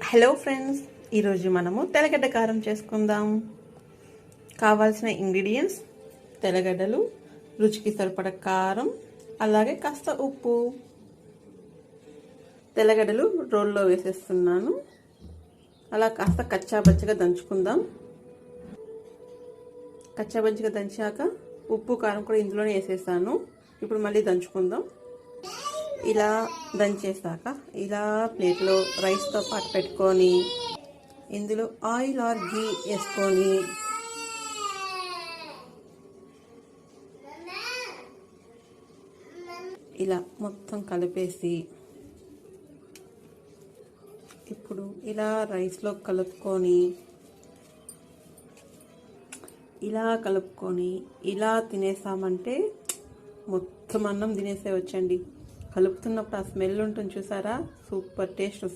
Hello friends, ఈరోజు మనము తెల్లగడ్డ కారం చేసుకుందాం. కావాల్సిన ఇంగ్రీడియంట్స్: తెల్లగడ్డలు, రుచికి సరిపడ కారం, అలాగే కాస్త ఉప్పు. తెల్లగడ్డలు రోల్లో వేసేస్తున్నాను. అలా కాస్త కచ్చాబచ్చగా దంచుకుందాం. కచ్చాబచ్చగా దంచాక ఉప్పు కారం కూడా ఇందులోనే వేసేసాను. ఇప్పుడు మళ్ళీ దంచుకుందాం. ఇలా దంచేసాక ఇలా ప్లేట్లో రైస్తో పాటు పెట్టుకొని ఇందులో ఆయిల్ ఆర్ ఘీ వేసుకొని ఇలా మొత్తం కలిపేసి ఇప్పుడు ఇలా రైస్లో కలుపుకొని ఇలా తినేసామంటే మొత్తం అన్నం తినేసేవచ్చండి. కలుపుతున్నప్పుడు ఆ స్మెల్ ఉంటుంది చూసారా, సూపర్ టేస్ట్ వస్తుంది.